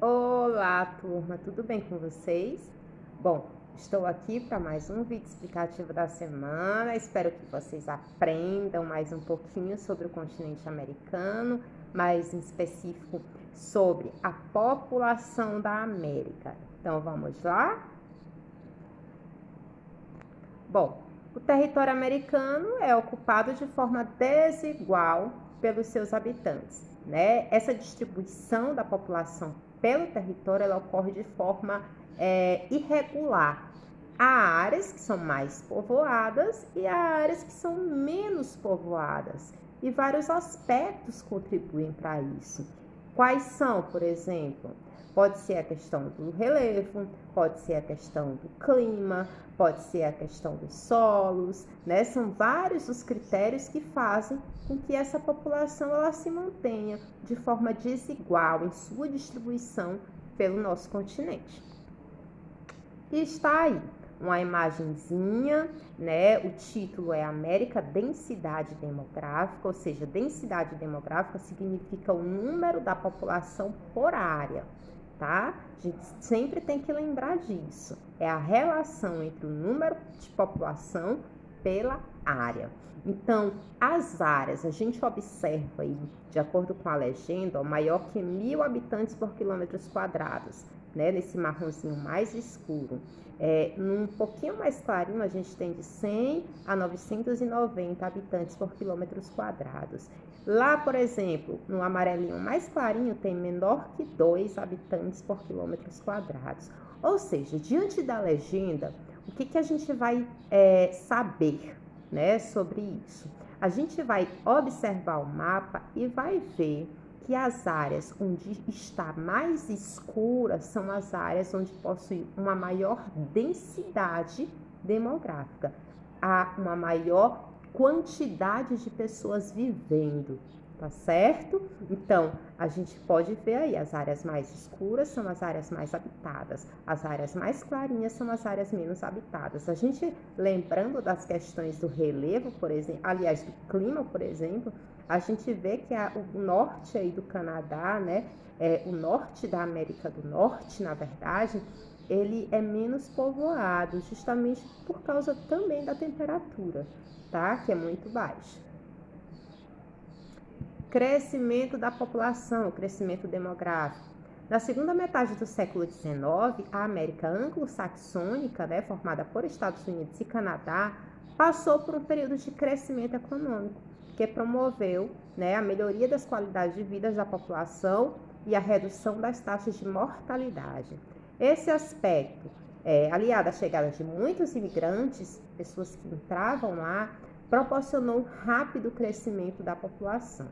Olá, turma, tudo bem com vocês? Bom, estou aqui para mais um vídeo explicativo da semana. Espero que vocês aprendam mais um pouquinho sobre o continente americano, mais em específico sobre a população da América. Então, vamos lá? Bom, o território americano é ocupado de forma desigual pelos seus habitantes, né? Essa distribuição da população pelo território ela ocorre de forma irregular. Há áreas que são mais povoadas e há áreas que são menos povoadas. E vários aspectos contribuem para isso. Quais são, por exemplo? Pode ser a questão do relevo, pode ser a questão do clima, pode ser a questão dos solos, né? São vários os critérios que fazem com que essa população ela se mantenha de forma desigual em sua distribuição pelo nosso continente. E está aí uma imagenzinha, né? O título é América Densidade Demográfica, ou seja, densidade demográfica significa o número da população por área, tá? A gente sempre tem que lembrar disso. É a relação entre o número de população pela área. Então, as áreas, a gente observa aí, de acordo com a legenda, maior que 1.000 habitantes por quilômetros quadrados, né? Nesse marronzinho mais escuro. Um pouquinho mais clarinho, a gente tem de 100 a 990 habitantes por quilômetros quadrados. Lá, por exemplo, no amarelinho mais clarinho, tem menor que 2 habitantes por quilômetros quadrados. Ou seja, diante da legenda, o que a gente vai saber, né, sobre isso? A gente vai observar o mapa e vai ver que as áreas onde está mais escura são as áreas onde possui uma maior densidade demográfica, há uma maior quantidade de pessoas vivendo, tá certo? Então, a gente pode ver aí, as áreas mais escuras são as áreas mais habitadas, as áreas mais clarinhas são as áreas menos habitadas. A gente, lembrando das questões do relevo, por exemplo, aliás, do clima, por exemplo, a gente vê que o norte aí do Canadá, né, o norte da América do Norte, na verdade, ele é menos povoado, justamente por causa também da temperatura, tá? Que é muito baixa. Crescimento da população, crescimento demográfico. Na segunda metade do século XIX, a América anglo-saxônica, né, formada por Estados Unidos e Canadá, passou por um período de crescimento econômico, que promoveu, né, a melhoria das qualidades de vida da população e a redução das taxas de mortalidade. Esse aspecto, aliado à chegada de muitos imigrantes, pessoas que entravam lá, proporcionou um rápido crescimento da população.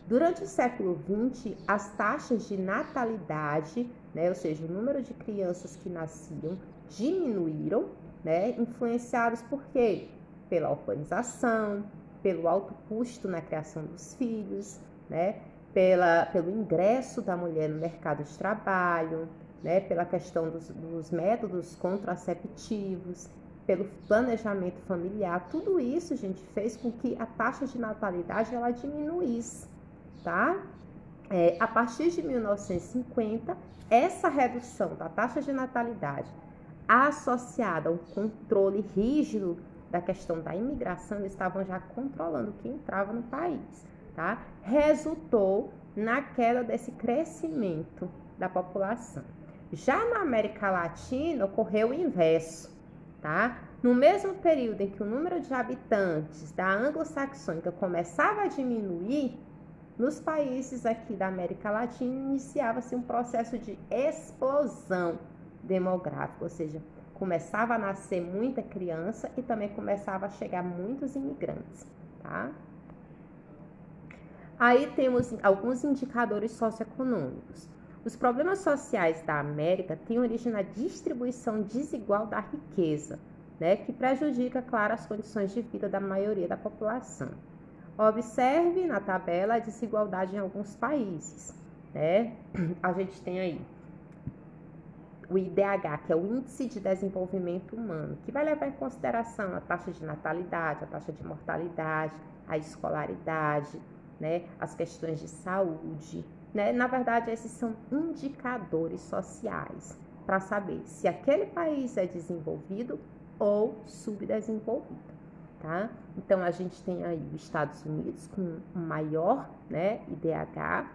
Durante o século XX, as taxas de natalidade, né, ou seja, o número de crianças que nasciam, diminuíram, né, influenciados por quê? Pela urbanização, pelo alto custo na criação dos filhos, né, pelo ingresso da mulher no mercado de trabalho, né, pela questão dos métodos contraceptivos, pelo planejamento familiar. Tudo isso, gente, fez com que a taxa de natalidade ela diminuísse, tá? A partir de 1950, essa redução da taxa de natalidade associada a um controle rígido da questão da imigração, eles estavam já controlando quem entrava no país, tá? Resultou na queda desse crescimento da população. Já na América Latina, ocorreu o inverso, tá? No mesmo período em que o número de habitantes da anglo-saxônica começava a diminuir, nos países aqui da América Latina iniciava-se um processo de explosão demográfica, ou seja, começava a nascer muita criança e também começava a chegar muitos imigrantes, tá? Aí temos alguns indicadores socioeconômicos. Os problemas sociais da América têm origem na distribuição desigual da riqueza, né, que prejudica, claro, as condições de vida da maioria da população. Observe na tabela a desigualdade em alguns países, né? A gente tem aí o IDH, que é o Índice de Desenvolvimento Humano, que vai levar em consideração a taxa de natalidade, a taxa de mortalidade, a escolaridade, né? As questões de saúde, né? Na verdade, esses são indicadores sociais para saber se aquele país é desenvolvido ou subdesenvolvido, tá? Então, a gente tem aí os Estados Unidos com o maior, né, IDH,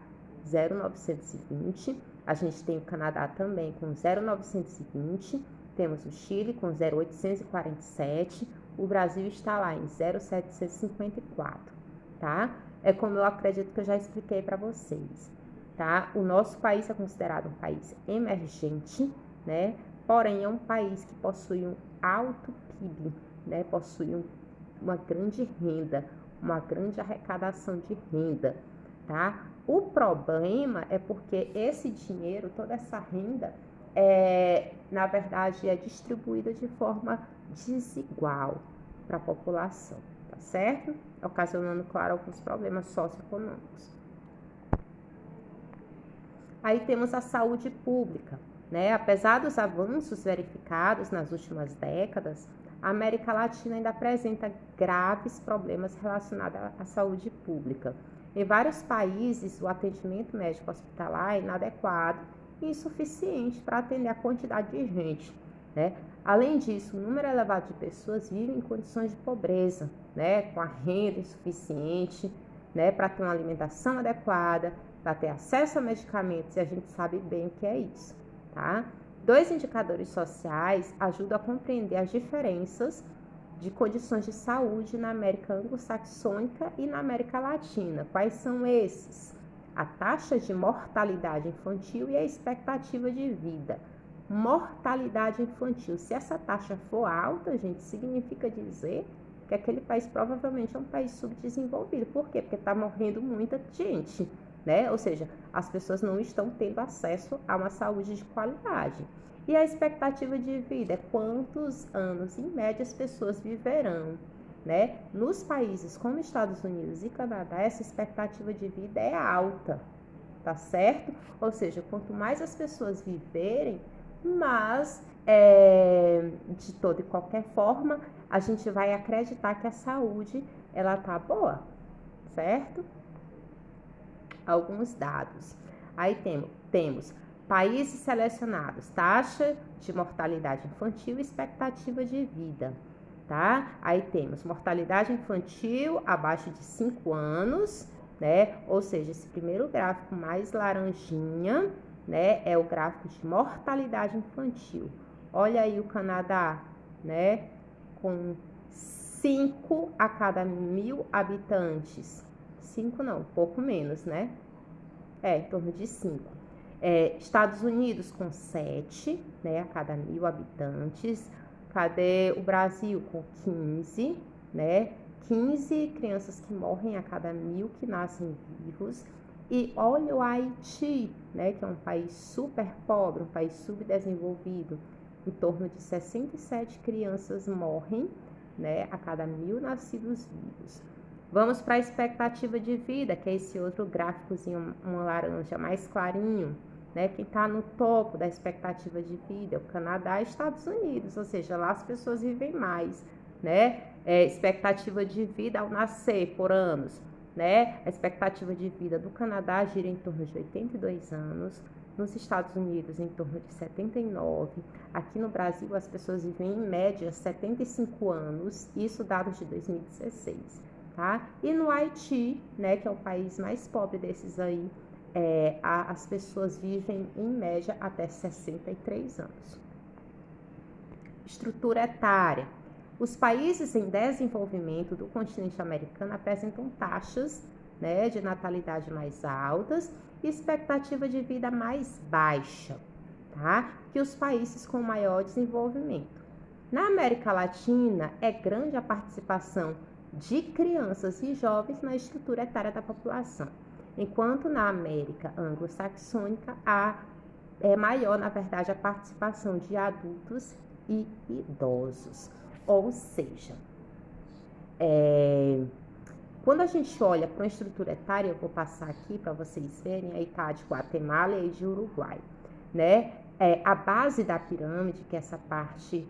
0,920. A gente tem o Canadá também com 0,920. Temos o Chile com 0,847. O Brasil está lá em 0,754, tá? É como eu acredito que eu já expliquei para vocês, tá? O nosso país é considerado um país emergente, né? Porém, é um país que possui um alto PIB, né? Possui uma grande renda, uma grande arrecadação de renda, tá? O problema é porque esse dinheiro, toda essa renda, na verdade, é distribuída de forma desigual para a população, tá certo? Ocasionando, claro, alguns problemas socioeconômicos. Aí temos a saúde pública, né? Apesar dos avanços verificados nas últimas décadas, a América Latina ainda apresenta graves problemas relacionados à saúde pública. Em vários países, o atendimento médico hospitalar é inadequado e insuficiente para atender a quantidade de gente, né? Além disso, um número elevado de pessoas vivem em condições de pobreza, né? Com a renda insuficiente, né? Para ter uma alimentação adequada, para ter acesso a medicamentos, e a gente sabe bem o que é isso, tá? 2 indicadores sociais ajudam a compreender as diferenças de condições de saúde na América anglo-saxônica e na América Latina. Quais são esses? A taxa de mortalidade infantil e a expectativa de vida. Mortalidade infantil. Se essa taxa for alta, gente, significa dizer que aquele país provavelmente é um país subdesenvolvido. Por quê? Porque está morrendo muita gente, né? Ou seja, as pessoas não estão tendo acesso a uma saúde de qualidade. E a expectativa de vida é quantos anos, em média, as pessoas viverão, né? Nos países como Estados Unidos e Canadá, essa expectativa de vida é alta, tá certo? Ou seja, quanto mais as pessoas viverem, mas de toda e qualquer forma, a gente vai acreditar que a saúde, ela tá boa, certo? Alguns dados. Aí temos países selecionados, taxa de mortalidade infantil e expectativa de vida, tá? Aí temos mortalidade infantil abaixo de 5 anos, né? Ou seja, esse primeiro gráfico mais laranjinha, né, é o gráfico de mortalidade infantil. Olha aí o Canadá, né, com 5 a cada 1.000 habitantes. 5 não, um pouco menos, né? Em torno de 5. Estados Unidos com 7, né, a cada 1.000 habitantes. Cadê o Brasil com 15, né? 15 crianças que morrem a cada 1.000 que nascem vivos. E olha o Haiti, né, que é um país super pobre, um país subdesenvolvido. Em torno de 67 crianças morrem, né, a cada 1.000 nascidos vivos. Vamos para a expectativa de vida, que é esse outro gráficozinho, um laranja mais clarinho, né? Quem está no topo da expectativa de vida é o Canadá e Estados Unidos, ou seja, lá as pessoas vivem mais, né? Expectativa de vida ao nascer por anos, né? A expectativa de vida do Canadá gira em torno de 82 anos, nos Estados Unidos em torno de 79, aqui no Brasil as pessoas vivem em média 75 anos, isso dados de 2016. Tá? E no Haiti, né, que é o país mais pobre desses aí, as pessoas vivem em média até 63 anos. Estrutura etária. Os países em desenvolvimento do continente americano apresentam taxas, né, de natalidade mais altas e expectativa de vida mais baixa, tá? Que os países com maior desenvolvimento. Na América Latina, é grande a participação de crianças e jovens na estrutura etária da população, enquanto na América anglo-saxônica é maior, na verdade, a participação de adultos e idosos. Ou seja, quando a gente olha para uma estrutura etária, eu vou passar aqui para vocês verem, aí tá de Guatemala e de Uruguai, né? A base da pirâmide, que é essa parte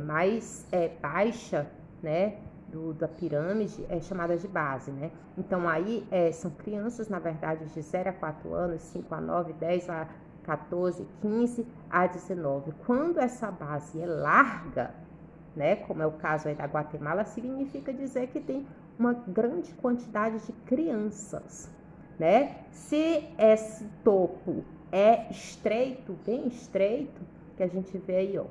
mais baixa, né? da pirâmide é chamada de base, né? Então, aí são crianças, na verdade, de 0 a 4 anos, 5 a 9, 10 a 14, 15 a 19. Quando essa base é larga, né, como é o caso aí da Guatemala, significa dizer que tem uma grande quantidade de crianças, né? Se esse topo é estreito, bem estreito, que a gente vê aí, ó,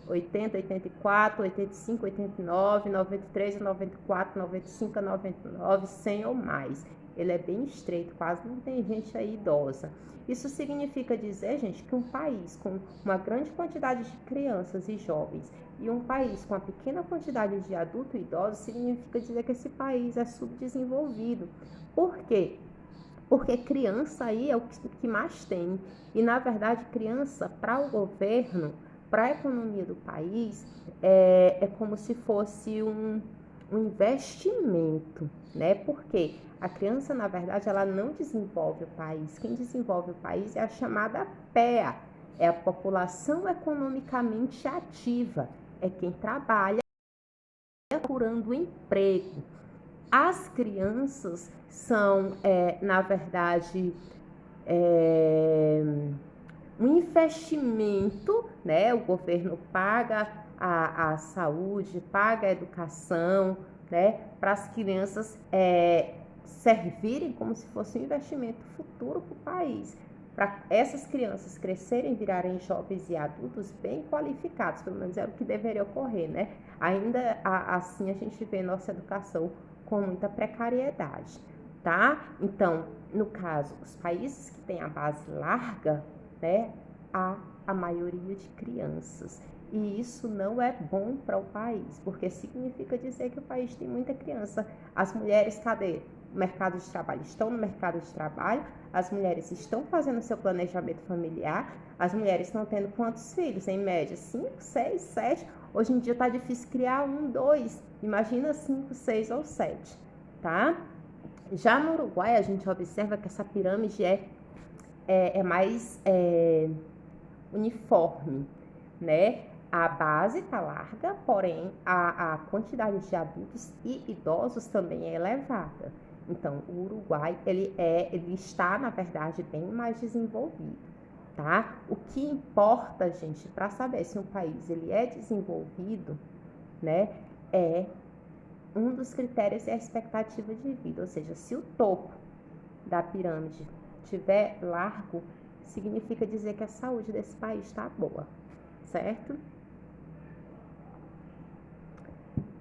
80, 84, 85, 89, 93, 94, 95, 99, 100 ou mais. Ele é bem estreito, quase não tem gente aí idosa. Isso significa dizer, gente, que um país com uma grande quantidade de crianças e jovens e um país com uma pequena quantidade de adultos e idosos significa dizer que esse país é subdesenvolvido. Por quê? Porque criança aí é o que mais tem. E, na verdade, criança, para o governo, para a economia do país, é como se fosse um investimento, né? Porque a criança, na verdade, ela não desenvolve o país. Quem desenvolve o país é a chamada PEA, é a população economicamente ativa, é quem trabalha procurando emprego. As crianças são, na verdade, um investimento, né? O governo paga a saúde, paga a educação, né? Para as crianças servirem como se fosse um investimento futuro para o país. Para essas crianças crescerem, virarem jovens e adultos bem qualificados, pelo menos é o que deveria ocorrer, né? Ainda assim a gente vê nossa educação com muita precariedade, tá? Então, no caso, os países que têm a base larga, né, há a maioria de crianças. E isso não é bom para o país, porque significa dizer que o país tem muita criança. As mulheres, cadê? O mercado de trabalho, estão no mercado de trabalho, as mulheres estão fazendo seu planejamento familiar, as mulheres estão tendo quantos filhos? Em média, 5, 6, 7. Hoje em dia está difícil criar 1, 2. Imagina 5, 6 ou 7, tá? Já no Uruguai, a gente observa que essa pirâmide é mais uniforme, né? A base está larga, porém a quantidade de adultos e idosos também é elevada. Então, o Uruguai ele está, na verdade, bem mais desenvolvido, tá? O que importa, gente, para saber se um país ele é desenvolvido, né, um dos critérios é a expectativa de vida, ou seja, se o topo da pirâmide estiver largo, significa dizer que a saúde desse país está boa, certo?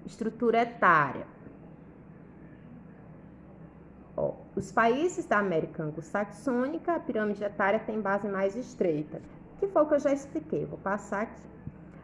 Estrutura etária. Ó, os países da América anglo-saxônica, a pirâmide etária tem base mais estreita, que foi o que eu já expliquei, vou passar aqui.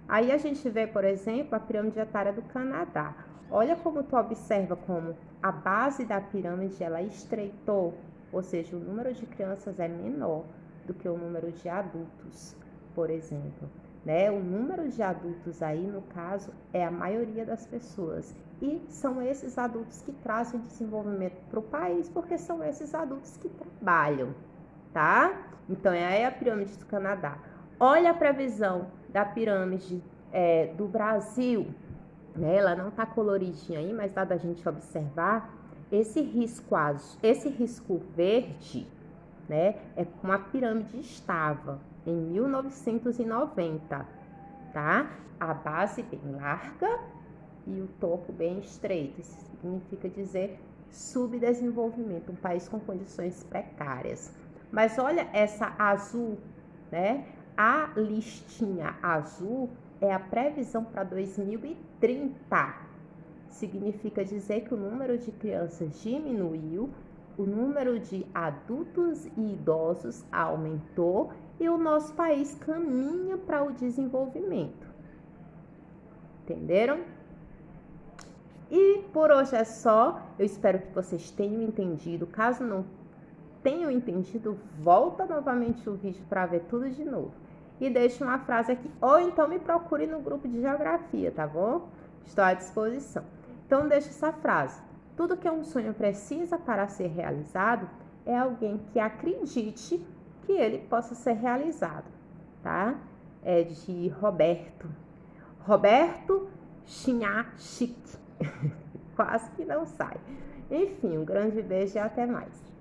Aí a gente vê, por exemplo, a pirâmide etária do Canadá. Olha como tu observa como a base da pirâmide ela estreitou, ou seja, o número de crianças é menor do que o número de adultos, por exemplo, né? O número de adultos aí, no caso, é a maioria das pessoas. E são esses adultos que trazem desenvolvimento para o país, porque são esses adultos que trabalham, tá? Então, é aí a pirâmide do Canadá. Olha a previsão da pirâmide do Brasil, né? Ela não está coloridinha aí, mas dá da gente observar esse risco verde, né? É como a pirâmide estava em 1990, tá? A base bem larga e o topo bem estreito. Isso significa dizer subdesenvolvimento, um país com condições precárias. Mas olha essa azul, né? A listinha azul é a previsão para 2030. Significa dizer que o número de crianças diminuiu, o número de adultos e idosos aumentou e o nosso país caminha para o desenvolvimento. Entenderam? E por hoje é só. Eu espero que vocês tenham entendido. Caso não tenham entendido, volta novamente o vídeo para ver tudo de novo. E deixe uma frase aqui, ou então me procure no grupo de geografia, tá bom? Estou à disposição. Então, deixe essa frase. Tudo que um sonho precisa para ser realizado é alguém que acredite que ele possa ser realizado, tá? É de Roberto Chiniachik. Quase que não sai. Enfim, um grande beijo e até mais.